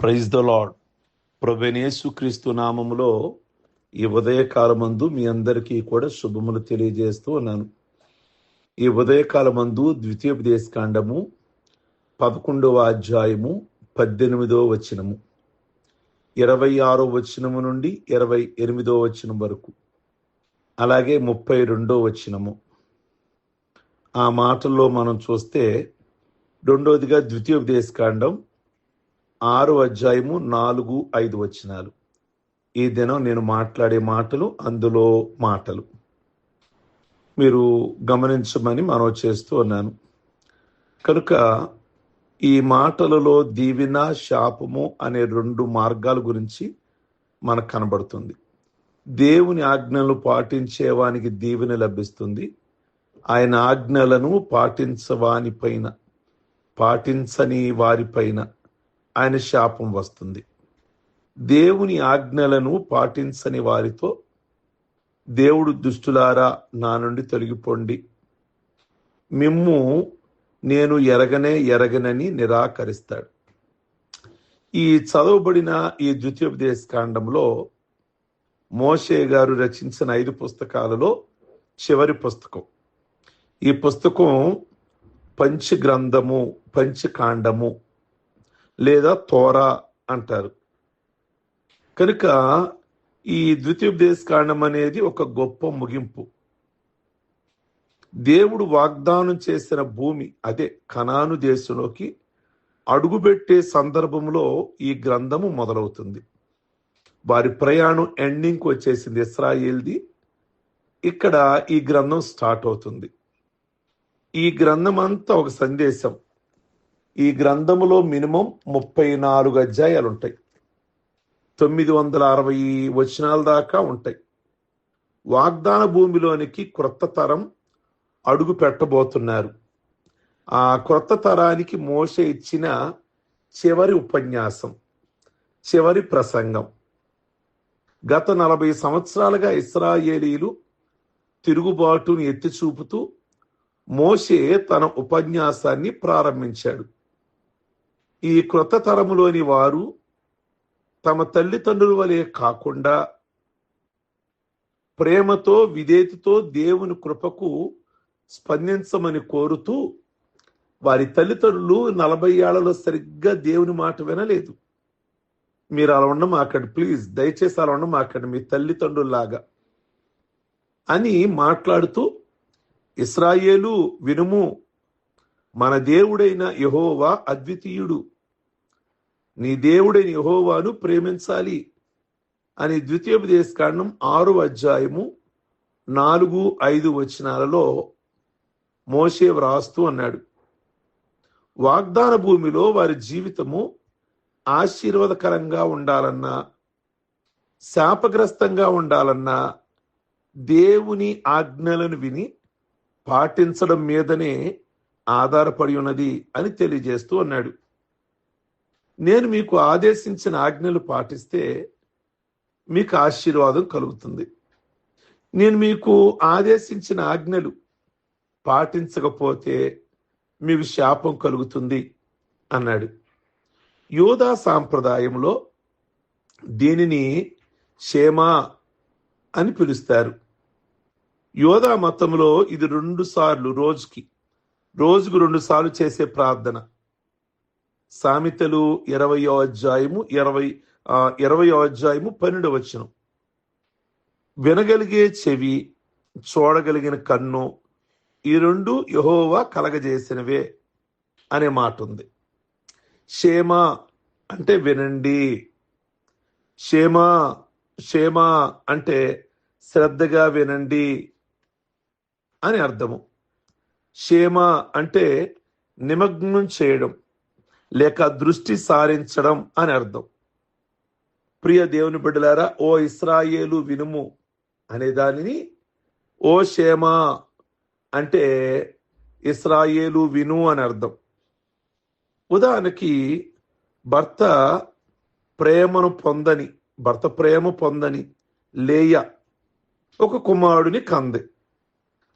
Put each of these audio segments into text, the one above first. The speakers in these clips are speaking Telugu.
Praise the lord. ప్రభువైన యేసుక్రీస్తు నామములో ఈ ఉదయకాలమందు మీ అందరికీ కూడా శుభములు తెలియజేస్తూ ఉన్నాను. ఈ ఉదయకాలమందు ద్వితీయోపదేశకాండము 11వ అధ్యాయము 18వ వచనము, 26వ వచనము నుండి 28వ వచనం వరకు, అలాగే 32వ వచనము. ఆ మాటల్లో మనం చూస్తే రెండోదిగా ద్వితీయోపదేశకాండం 6వ అధ్యాయము 4-5 వచనాలు. ఈ దినం నేను మాట్లాడే మాటలు అందులో మాటలు మీరు గమనించమని మనవి చేస్తూ ఉన్నాను. కనుక ఈ మాటలలో దీవెన, శాపము అనే 2 మార్గాల గురించి మనకు కనబడుతుంది. దేవుని ఆజ్ఞలను పాటించేవానికి దీవెన లభిస్తుంది. ఆయన ఆజ్ఞలను పాటించని వారిపైన ఆయన శాపం వస్తుంది. దేవుని ఆజ్ఞలను పాటించని వారితో దేవుడు, దుష్టులారా నా నుండి తొలగిపోండి, మిమ్ము నేను ఎరగనని నిరాకరిస్తాడు. ఈ చదవబడిన ఈ ద్వితీయోపదేశకాండంలో మోషే గారు రచించిన 5 పుస్తకాలలో చివరి పుస్తకం. ఈ పుస్తకం పంచకాండము లేదా తోరా అంటారు. కనుక ఈ ద్వితీయోపదేశకాండం అనేది ఒక గొప్ప ముగింపు. దేవుడు వాగ్దానం చేసిన భూమి, అదే కనాను దేశంలోకి అడుగుపెట్టే సందర్భంలో ఈ గ్రంథము మొదలవుతుంది. వారి ప్రయాణం ఎండింగ్కి వచ్చేసింది ఇశ్రాయేల్ది. ఇక్కడ ఈ గ్రంథం స్టార్ట్ అవుతుంది. ఈ గ్రంథం అంతా ఒక సందేశం. ఈ గ్రంథములో మినిమం 34 అధ్యాయాలు ఉంటాయి. 960 వచనాల దాకా ఉంటాయి. వాగ్దాన భూమిలోనికి క్రొత్త తరం అడుగు పెట్టబోతున్నారు. ఆ క్రొత్త తరానికి మోషే ఇచ్చిన చివరి ఉపన్యాసం, చివరి ప్రసంగం. గత 40 సంవత్సరాలుగా ఇశ్రాయేలీలు తిరుగుబాటును ఎత్తి చూపుతూ మోషే తన ఉపన్యాసాన్ని ప్రారంభించాడు. ఈ క్రొత్త తరములోని వారు తమ తల్లిదండ్రుల వలె కాకుండా ప్రేమతో, విధేయతతో దేవుని కృపకు స్పందించమని కోరుతూ, వారి తల్లిదండ్రులు 40 ఏళ్లలో సరిగ్గా దేవుని మాట వినలేదు. మీరు అలా ఉండమాకండి, ప్లీజ్, దయచేసి అలా ఉండమాకండి, మీ తల్లిదండ్రుల్లాగా అని మాట్లాడుతూ, ఇశ్రాయేలు వినుము, మన దేవుడైన యెహోవా అద్వితీయుడు, నీ దేవుడైన యెహోవాను ప్రేమించాలి అని ద్వితీయోపదేశకాండం 6వ అధ్యాయము 4-5 వచనాలలో మోషే వ్రాస్తూ అన్నాడు. వాగ్దాన భూమిలో వారి జీవితము ఆశీర్వాదకరంగా ఉండాలన్నా, శాపగ్రస్తంగా ఉండాలన్నా దేవుని ఆజ్ఞలను విని పాటించడం మీదనే ఆధారపడి ఉన్నది అని తెలియజేస్తూ అన్నాడు. నేను మీకు ఆదేశించిన ఆజ్ఞలు పాటిస్తే మీకు ఆశీర్వాదం కలుగుతుంది. నేను మీకు ఆదేశించిన ఆజ్ఞలు పాటించకపోతే మీకు శాపం కలుగుతుంది అన్నాడు. యోధా సాంప్రదాయంలో దీనిని షేమా అని పిలుస్తారు. యోధా మతంలో ఇది 2 సార్లు రోజుకు 2 సార్లు చేసే ప్రార్థన. సామెతలు 20వ అధ్యాయము 12వ వచనం. వినగలిగే చెవి, చూడగలిగిన కన్ను, ఈ 2 యెహోవా కలగజేసినవే అనే మాట ఉంది. షేమా అంటే వినండి, షేమా అంటే శ్రద్ధగా వినండి అని అర్థము. షేమా అంటే నిమగ్నం చేయడం లేక దృష్టి సారించడం అని అర్థం. ప్రియ దేవుని బిడ్డలారా, ఓ ఇశ్రాయేలు వినుము అనే దానిని ఓ షేమా అంటే ఇశ్రాయేలు విను అని అర్థం. ఉదాహరణకి భర్త ప్రేమ పొందని లేయ ఒక కుమారుడిని కంది.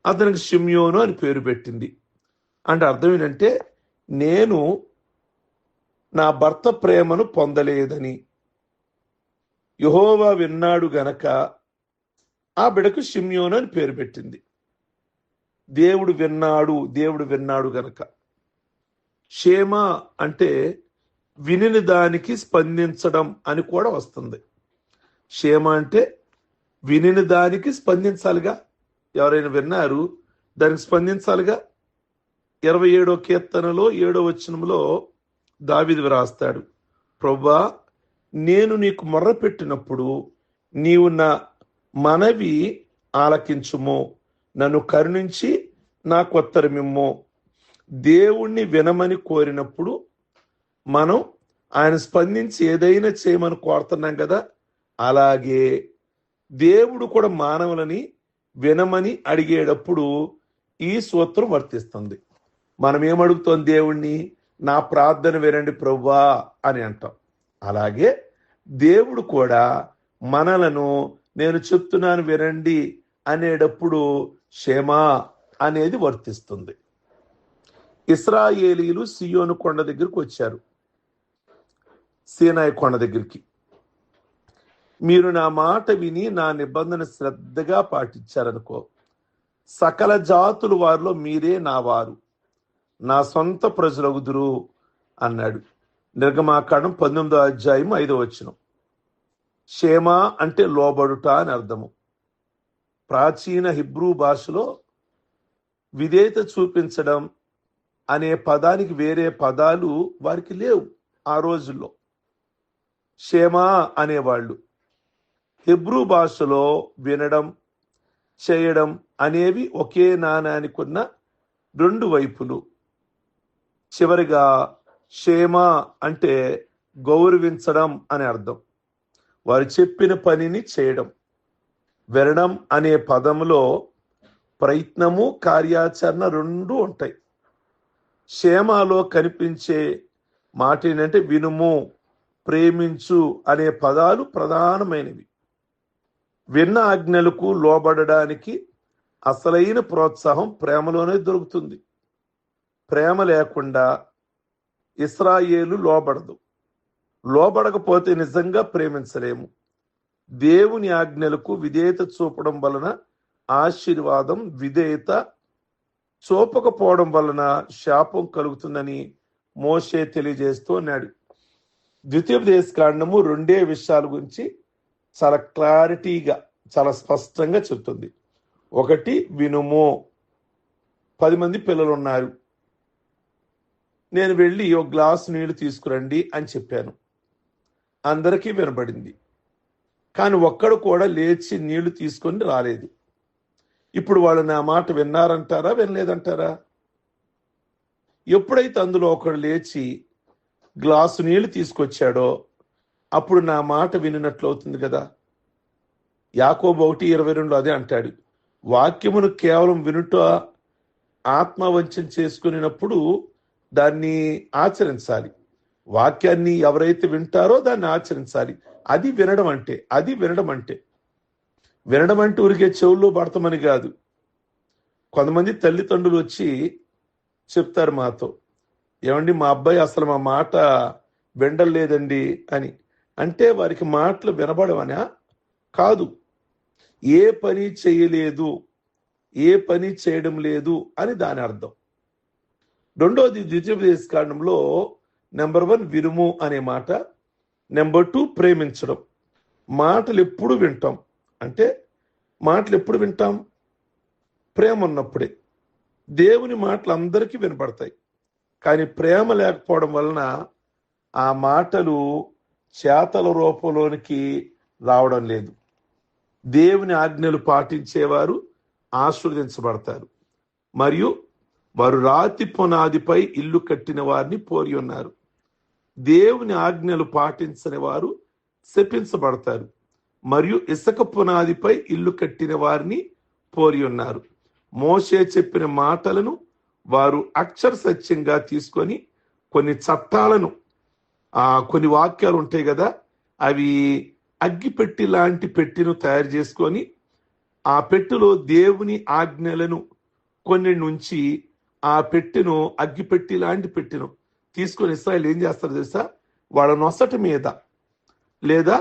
అతనికి షిమ్యోను అని పేరు పెట్టింది. అంటే అర్థం ఏంటంటే, నేను నా భర్త ప్రేమను పొందలేదని యెహోవా విన్నాడు గనక ఆ బిడకు షిమ్యోను అని పేరు పెట్టింది. దేవుడు విన్నాడు గనక. షేమ అంటే వినిన దానికి స్పందించడం అని కూడా వస్తుంది. షేమ అంటే వినిన దానికి స్పందించాలిగా. ఎవరైనా విన్నారు, దానికి స్పందించాలిగా. 27వ కీర్తనలో 7వ వచనంలో దావీదు రాస్తాడు, ప్రభువా, నేను నీకు మొర్ర పెట్టినప్పుడు నీవు నా మనవి ఆలకించుము, నన్ను కరుణించి నాకు ఉత్తరమిమ్ము. దేవుణ్ణి వినమని కోరినప్పుడు మనం ఆయన స్పందించి ఏదైనా చేయమని కోరుతున్నాం కదా, అలాగే దేవుడు కూడా మానవులని వినమని అడిగేటప్పుడు ఈ సూత్రం వర్తిస్తుంది. మనం ఏమడుగుతాం దేవుణ్ణి? నా ప్రార్థన వినండి ప్రభువా అని అంటాం. అలాగే దేవుడు కూడా మనలను నేను చెప్తున్నాను వినండి అనేటప్పుడు షేమా అనేది వర్తిస్తుంది. ఇశ్రాయేలీలు సియోను కొండ దగ్గరికి వచ్చారు, సీనాయి కొండ దగ్గరికి. మీరు నా మాట విని నా నిబంధన శ్రద్ధగా పాటించారనుకో, సకల జాతులు వారిలో మీరే నా వారు, నా సొంత ప్రజలగుదురు అన్నాడు. నిర్గమాకాండం 19వ అధ్యాయం 5వ వచనం. షేమా అంటే లోబడుట అని అర్థము. ప్రాచీన హిబ్రూ భాషలో విధేయత చూపించడం అనే పదానికి వేరే పదాలు వారికి లేవు ఆ రోజుల్లో. షేమా అనేవాళ్ళు. హిబ్రూ భాషలో వినడం, చేయడం అనేవి ఒకే నాణానికి ఉన్న రెండు వైపులు. చివరిగా షేమా అంటే గౌరవించడం అని అర్థం. వారు చెప్పిన పనిని చేయడం. వినడం అనే పదంలో ప్రయత్నము, కార్యాచరణ రెండు ఉంటాయి. షేమాలో కనిపించే మాట ఏంటంటే వినుము, ప్రేమించు అనే పదాలు ప్రధానమైనవి. విన్న ఆజ్ఞలకు లోబడడానికి అసలైన ప్రోత్సాహం ప్రేమలోనే దొరుకుతుంది. ప్రేమ లేకుండా ఇశ్రాయేలు లోబడదు. లోబడకపోతే నిజంగా ప్రేమించలేము. దేవుని ఆజ్ఞలకు విధేయత చూపడం వలన ఆశీర్వాదం, విధేయత చూపకపోవడం వలన శాపం కలుగుతుందని మోషే తెలియజేస్తూ ఉన్నాడు. ద్వితీయోపదేశకాండము 2 విషయాల గురించి చాలా క్లారిటీగా, చాలా స్పష్టంగా చెప్తుంది. ఒకటి, వినుము. 10 మంది పిల్లలు ఉన్నారు, నేను వెళ్ళి ఒక గ్లాసు నీళ్లు తీసుకురండి అని చెప్పాను. అందరికీ వినబడింది. కానీ ఒక్కడు కూడా లేచి నీళ్లు తీసుకొని రాలేదు. ఇప్పుడు వాళ్ళు నా మాట విన్నారంటారా, వినలేదంటారా? ఎప్పుడైతే అందులో ఒకడు లేచి గ్లాసు నీళ్లు తీసుకొచ్చాడో అప్పుడు నా మాట వినినట్లు అవుతుంది కదా. యాకోబు 1:22 అదే అంటాడు, వాక్యమును కేవలం వినుట ఆత్మవంచన చేసుకునేటప్పుడు దాన్ని ఆచరించాలి. వాక్యాన్ని ఎవరైతే వింటారో దాన్ని ఆచరించాలి. అది వినడం అంటే. వినడం అంటే ఊరికే చెవుల్లో పడతామని కాదు. కొంతమంది తల్లిదండ్రులు వచ్చి చెప్తారు మాతో, ఏమండి మా అబ్బాయి అసలు మా మాట వినలేదండి అని. అంటే వారికి మాటలు వినబడవనా? కాదు, ఏ పని చేయలేదు, ఏ పని చేయడం లేదు అని దాని అర్థం. రెండోది, ద్వితీయోపదేశకాండంలో నెంబర్ 1 వినుము అనే మాట, నెంబర్ 2 ప్రేమించడం. మాటలు ఎప్పుడు వింటాం అంటే, మాటలు ఎప్పుడు వింటాం? ప్రేమ ఉన్నప్పుడే. దేవుని మాటలు అందరికీ వినపడతాయి, కానీ ప్రేమ లేకపోవడం వలన ఆ మాటలు చేతల రూపంలోనికి రావడం లేదు. దేవుని ఆజ్ఞలు పాటించేవారు ఆశీర్వదించబడతారు, మరియు వారు రాతి పునాదిపై ఇల్లు కట్టిన వారిని పోలి ఉన్నారు. దేవుని ఆజ్ఞలు పాటించని వారు శపించబడతారు, మరియు ఇసుక పునాదిపై ఇల్లు కట్టిన వారిని పోలి ఉన్నారు. మోషే చెప్పిన మాటలను వారు అక్షర సత్యంగా తీసుకొని కొన్ని చట్టాలను, కొన్ని వాక్యాలు ఉంటాయి కదా, అవి అగ్గిపెట్టి లాంటి పెట్టెను తయారు చేసుకొని ఆ పెట్టెలో దేవుని ఆజ్ఞలను కొన్ని నుంచి ఆ పెట్టెను, అగ్గిపెట్టి లాంటి పెట్టెను తీసుకొని ఇశ్రాయేలు ఏం చేస్తారు తెలుసా? వాళ్ళ నొసటి మీద లేదా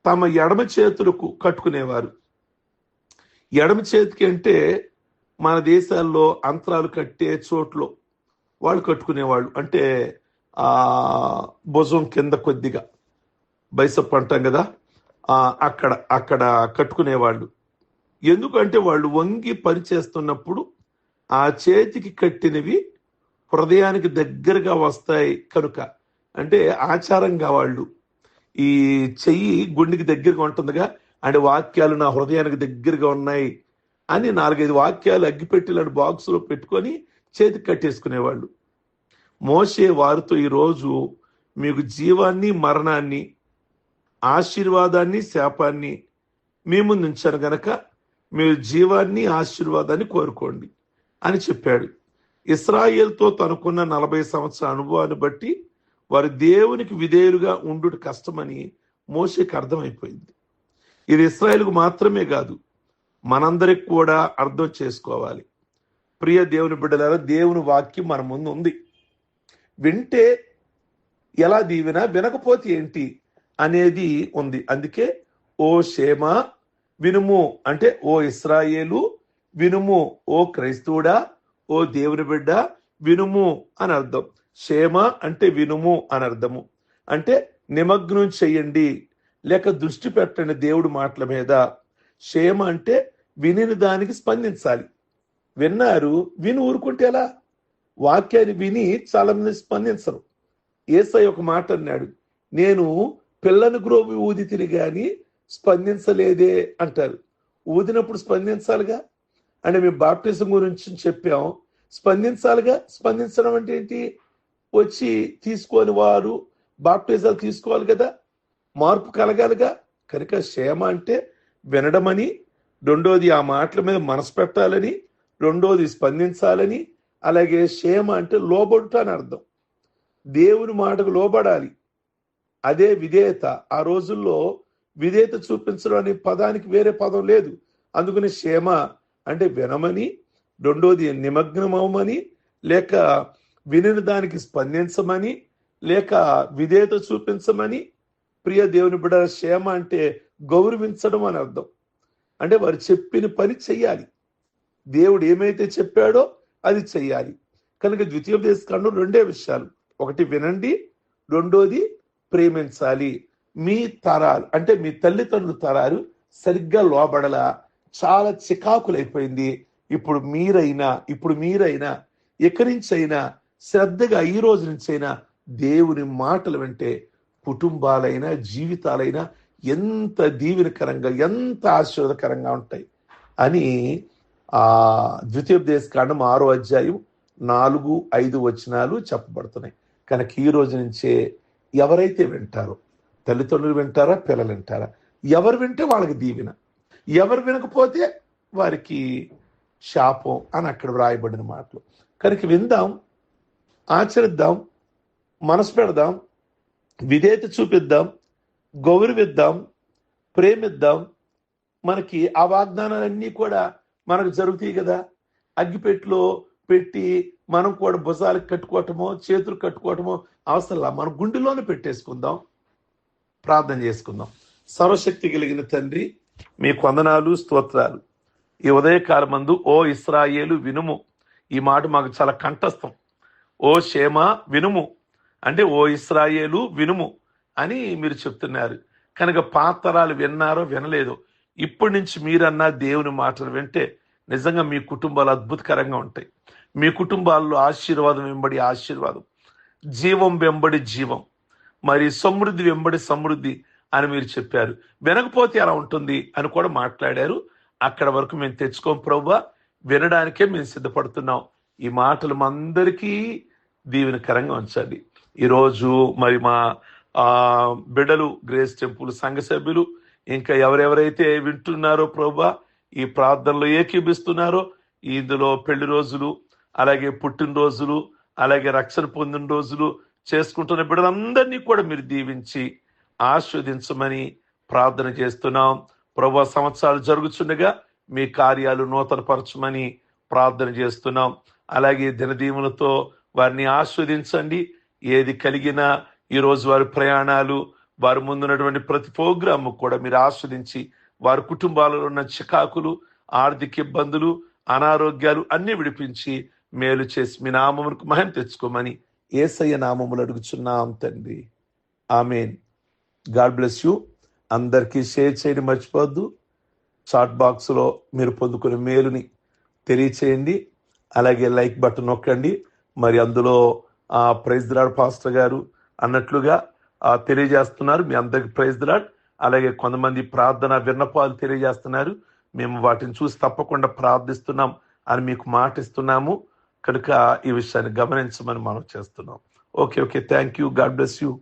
తమ ఎడమ చేతులకు కట్టుకునేవారు. ఎడమ చేతికి అంటే మన దేశాల్లో అంతరాలు కట్టే చోట్లో వాళ్ళు కట్టుకునేవాళ్ళు. అంటే ఆ భుజం కింద కొద్దిగా బైసప్ అంటాం కదా, అక్కడ అక్కడ కట్టుకునేవాళ్ళు. ఎందుకంటే వాళ్ళు వంగి పనిచేస్తున్నప్పుడు ఆ చేతికి కట్టినవి హృదయానికి దగ్గరగా వస్తాయి కనుక, అంటే ఆచారంగా వాళ్ళు ఈ చెయ్యి గుండెకి దగ్గరగా ఉంటుందిగా, అంటే వాక్యాలు నా హృదయానికి దగ్గరగా ఉన్నాయి అని 4-5 వాక్యాలు అగ్గిపెట్టిలాంటి బాక్సులో పెట్టుకొని చేతికి కట్టేసుకునేవాళ్ళు. మోషే వారితో, ఈరోజు మీకు జీవాన్ని మరణాన్ని, ఆశీర్వాదాన్ని శాపాన్ని మీ ముందు ఉంచాను గనక మీరు జీవాన్ని ఆశీర్వాదాన్ని కోరుకోండి అని చెప్పాడు. ఇశ్రాయేలుతో తనకున్న 40 సంవత్సరాల అనుభవాన్ని బట్టి వారి దేవునికి విధేయులుగా ఉండుట కష్టమని మోషేకి అర్థమైపోయింది. ఇది ఇశ్రాయేలుకు మాత్రమే కాదు, మనందరికి కూడా అర్థం చేసుకోవాలి. ప్రియ దేవుని బిడ్డలారా, దేవుని వాక్యం మన ముందు ఉంది. వింటే ఎలా దీవెన, వినకపోతే ఏంటి అనేది ఉంది. అందుకే ఓ షేమా వినుము అంటే ఓ ఇశ్రాయేలు వినుము, ఓ క్రైస్తవుడా, ఓ దేవుని బిడ్డ వినుము అని అర్థం. షేమ అంటే వినుము అని అర్థము. అంటే నిమగ్నం చెయ్యండి లేక దృష్టి పెట్టండి దేవుడి మాటల మీద. షేమ అంటే వినిన దానికి స్పందించాలి. విన్నారు, విని ఊరుకుంటే ఎలా? వాక్యాన్ని విని చాలా మంది స్పందించరు. యేసయ్య ఒక మాట అన్నాడు, నేను పిల్లని గ్రోవి ఊదితిని గాని స్పందించలేదే అంటారు. ఊదినప్పుడు స్పందించాలిగా. అంటే మేము బాప్టిజం గురించి చెప్పాం, స్పందించాలిగా. స్పందించడం అంటే ఏంటి? వచ్చి తీసుకొని వారు బాప్టిజాలు తీసుకోవాలి కదా, మార్పు కలగాలిగా. కనుక క్షేమ అంటే వినడమని, రెండోది ఆ మాటల మీద మనసు పెట్టాలని, రెండోది స్పందించాలని. అలాగే క్షేమ అంటే లోబడుట అని అర్థం. దేవుని మాటకు లోబడాలి, అదే విధేయత. ఆ రోజుల్లో విధేయత చూపించడం అనే పదానికి వేరే పదం లేదు. అందుకని క్షేమ అంటే వినమని, రెండోది నిమగ్నమవమని, లేక వినిన దానికి స్పందించమని, లేక విధేయత చూపించమని. ప్రియ దేవుని బిడ్డ, క్షేమ అంటే గౌరవించడం అని అర్థం. అంటే వారు చెప్పిన పని చెయ్యాలి. దేవుడు ఏమైతే చెప్పాడో అది చెయ్యాలి. కనుక ద్వితీయోపదేశకాండం 2 విషయాలు, ఒకటి వినండి, రెండోది ప్రేమించాలి. మీ తరాలు అంటే మీ తల్లిదండ్రుల తరాలు సరిగ్గా లోబడలా, చాలా చికాకులైపోయింది. ఇప్పుడు మీరైనా ఎక్కడి నుంచైనా శ్రద్ధగా ఈ రోజు నుంచైనా దేవుని మాటలు వింటే కుటుంబాలైనా జీవితాలైనా ఎంత దీవెనకరంగా, ఎంత ఆశీర్వాదకరంగా ఉంటాయి అని ద్వితీయోపదేశకాండం 6వ అధ్యాయం 4-5 వచనాలు చెప్పబడుతున్నాయి. కనుక ఈ రోజు నుంచే ఎవరైతే వింటారో, తల్లిదండ్రులు వింటారా, పిల్లలు వింటారా, ఎవరు వింటే వాళ్ళకి దీవెన, ఎవరు వినకపోతే వారికి శాపం అని అక్కడ వ్రాయబడిన మాటలు. కనుక విందాం, ఆచరిద్దాం, మనసు పెడదాం, విధేయత చూపిద్దాం, గౌరవిద్దాం, ప్రేమిద్దాం. మనకి ఆ వాగ్దానాలన్నీ కూడా మనకు జరుగుతాయి కదా. అగ్గిపెట్టులో పెట్టి మనం కూడా భుజాలకు కట్టుకోవటమో చేతులు కట్టుకోవటమో అవసరంలా, మన గుండెలోనే పెట్టేసుకుందాం. ప్రార్థన చేసుకుందాం. సర్వశక్తి కలిగిన తండ్రి, మీకు వందనాలు, స్తోత్రాలు. ఈ ఉదయకాలం మందు ఓ ఇశ్రాయేలు వినుము, ఈ మాట మాకు చాలా కంఠస్థం. ఓ షేమ వినుము అంటే ఓ ఇశ్రాయేలు వినుము అని మీరు చెప్తున్నారు. కనుక పాతరాలు విన్నారో వినలేదో, ఇప్పటి నుంచి మీరన్నా దేవుని మాటలు వింటే నిజంగా మీ కుటుంబాలు అద్భుతకరంగా ఉంటాయి. మీ కుటుంబాల్లో ఆశీర్వాదం వెంబడి ఆశీర్వాదం, జీవం వెంబడి జీవం, మరి సమృద్ధి వెంబడి సమృద్ధి అని మీరు చెప్పారు. వినకపోతే ఎలా ఉంటుంది అని కూడా మాట్లాడారు. అక్కడ వరకు మేము తెచ్చుకోం ప్రభువా, వినడానికే మేము సిద్ధపడుతున్నాం. ఈ మాటలు మా అందరికీ దీవెనకరంగా ఉంచండి. ఈరోజు మరి మా బిడ్డలు, గ్రేస్ టెంపుల్ సంఘ సభ్యులు, ఇంకా ఎవరెవరైతే వింటున్నారో ప్రభువా, ఈ ప్రార్థనలో ఏకీభిస్తున్నారో, ఇందులో పెళ్లి రోజులు, అలాగే పుట్టినరోజులు, అలాగే రక్షణ పొందిన రోజులు చేసుకుంటున్న బిడ్డలందరినీ కూడా మీరు దీవించి ఆస్వాదించమని ప్రార్థన చేస్తున్నాం. ప్రభువా, సంవత్సరాలు జరుగుతుండగా మీ కార్యాలు నూతనపరచమని ప్రార్థన చేస్తున్నాం. అలాగే దినదీవులతో వారిని ఆస్వాదించండి. ఏది కలిగినా ఈరోజు వారి ప్రయాణాలు, వారి ముందున్నటువంటి ప్రతి ప్రోగ్రాము కూడా మీరు ఆస్వాదించి వారి కుటుంబాలలో ఉన్న చికాకులు, ఆర్థిక ఇబ్బందులు, అనారోగ్యాలు అన్ని విడిపించి మేలు చేసి మీ నామమునకు మహిమ తెచ్చుకోమని యేసయ్య నామములు అడుగుచున్నాం తండ్రి. ఆమేన్. God bless you. అందరికీ షేర్ చేయడం మర్చిపోవద్దు. చాట్ బాక్స్లో మీరు పొందుకునే మేలుని తెలియచేయండి. అలాగే లైక్ బటన్ నొక్కండి. మరి అందులో ప్రైజ్ ది లార్డ్ పాస్టర్ గారు అన్నట్లుగా తెలియజేస్తున్నారు. మీ అందరికి ప్రైజ్ ది లార్డ్. అలాగే కొంతమంది ప్రార్థన విన్నపాలు తెలియజేస్తున్నారు. మేము వాటిని చూసి తప్పకుండా ప్రార్థిస్తున్నాం అని మీకు మాట ఇస్తున్నాము. కనుక ఈ విషయాన్ని గమనించమని మనం చేస్తున్నాం. Okay, thank you. God bless you.